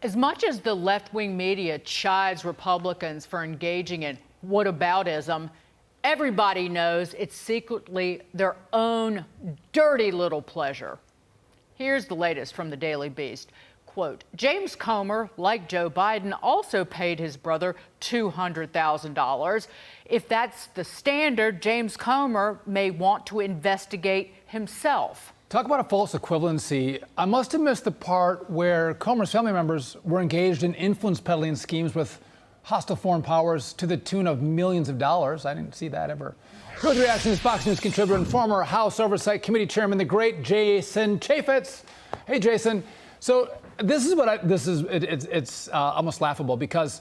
As much as the left-wing media chides Republicans for engaging in whataboutism, everybody knows it's secretly their own dirty little pleasure. Here's the latest from the Daily Beast. Quote, James Comer, like Joe Biden, also paid his brother $200,000. If that's the standard, James Comer may want to investigate himself. Talk about a false equivalency. I must have missed the part where Comer's family members were engaged in influence peddling schemes with hostile foreign powers to the tune of millions of dollars. I didn't see that ever. Good reaction is Fox News contributor and former House Oversight Committee Chairman, the great Jason Chaffetz. Hey, Jason. So this is what it's almost laughable because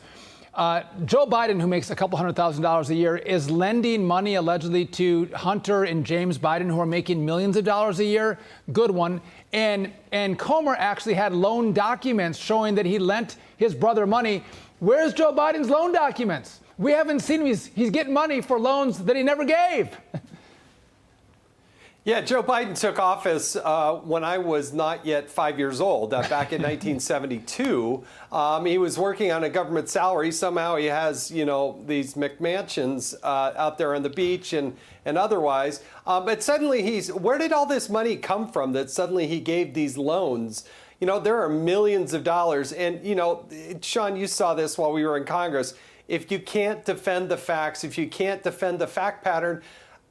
Joe Biden, who makes a couple $100,000 a year, is lending money allegedly to Hunter and James Biden, who are making millions of dollars a year. Good one. And Comer actually had loan documents showing that he lent his brother money. Where's Joe Biden's loan documents? We haven't seen him. He's getting money for loans that he never gave. Yeah, Joe Biden took office when I was not yet 5 years old, back in 1972. He was working on a government salary. Somehow he has, these McMansions out there on the beach and otherwise. But suddenly where did all this money come from that suddenly he gave these loans? There are millions of dollars. And, Sean, you saw this while we were in Congress. If you can't defend the facts, if you can't defend the fact pattern,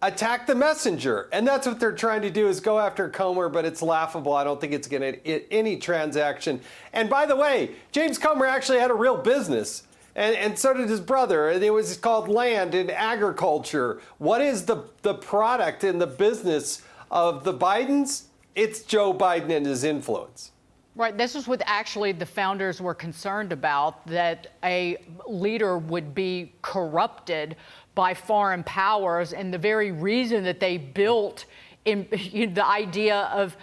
attack the messenger. And that's what they're trying to do, is go after Comer, but it's laughable. I don't think it's going to hit any transaction. And by the way, James Comer actually had a real business. And so did his brother. And it was called Land and Agriculture. What is the product and the business of the Bidens? It's Joe Biden and his influence. Right. This is what actually the founders were concerned about, that a leader would be corrupted by foreign powers. And the very reason that they built the idea of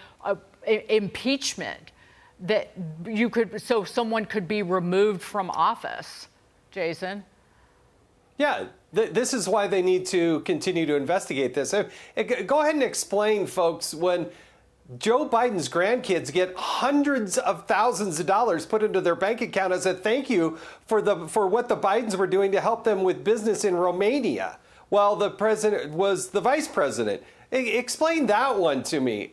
impeachment, that so someone could be removed from office. Jason? Yeah, this is why they need to continue to investigate this. Go ahead and explain, folks, when Joe Biden's grandkids get hundreds of thousands of dollars put into their bank account as a thank you for what the Bidens were doing to help them with business in Romania, while the president was the vice president. Explain that one to me.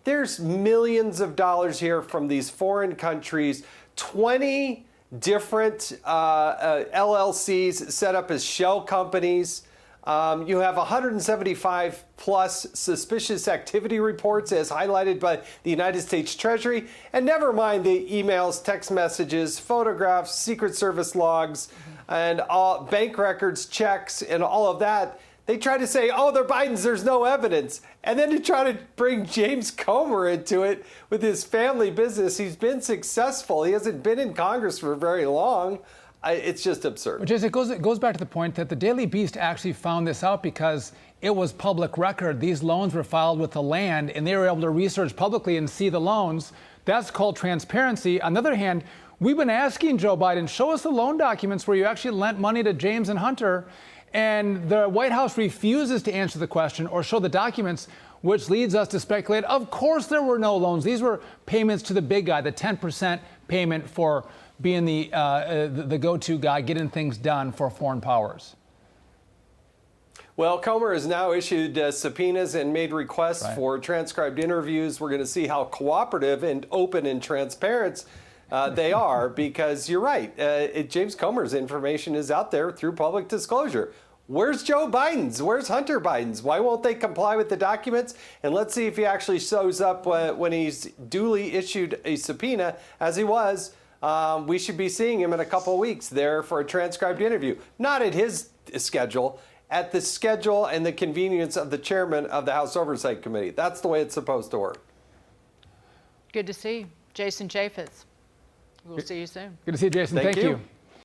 There's millions of dollars here from these foreign countries, 20 different LLCs set up as shell companies. You have 175 plus suspicious activity reports as highlighted by the United States Treasury. And never mind the emails, text messages, photographs, Secret Service logs, and all bank records, checks, and all of that. They try to say, oh, they're Biden's, there's no evidence. And then to try to bring James Comer into it with his family business. He's been successful. He hasn't been in Congress for very long. It's just absurd. But Jason, it goes back to the point that the Daily Beast actually found this out because it was public record. These loans were filed with the land, and they were able to research publicly and see the loans. That's called transparency. On the other hand, we've been asking Joe Biden, show us the loan documents where you actually lent money to James and Hunter, and the White House refuses to answer the question or show the documents, which leads us to speculate, of course there were no loans. These were payments to the big guy, the 10% payment for being the go-to guy, getting things done for foreign powers. Well, Comer has now issued subpoenas and made requests for transcribed interviews. We're going to see how cooperative and open and transparent they are, because you're right. James Comer's information is out there through public disclosure. Where's Joe Biden's? Where's Hunter Biden's? Why won't they comply with the documents? And let's see if he actually shows up when he's duly issued a subpoena, as he was. We should be seeing him in a couple of weeks there for a transcribed interview. Not at his schedule, at the schedule and the convenience of the chairman of the House Oversight Committee. That's the way it's supposed to work. Good to see you. Jason Chaffetz. We'll see you soon. Good to see you, Jason. Thank you.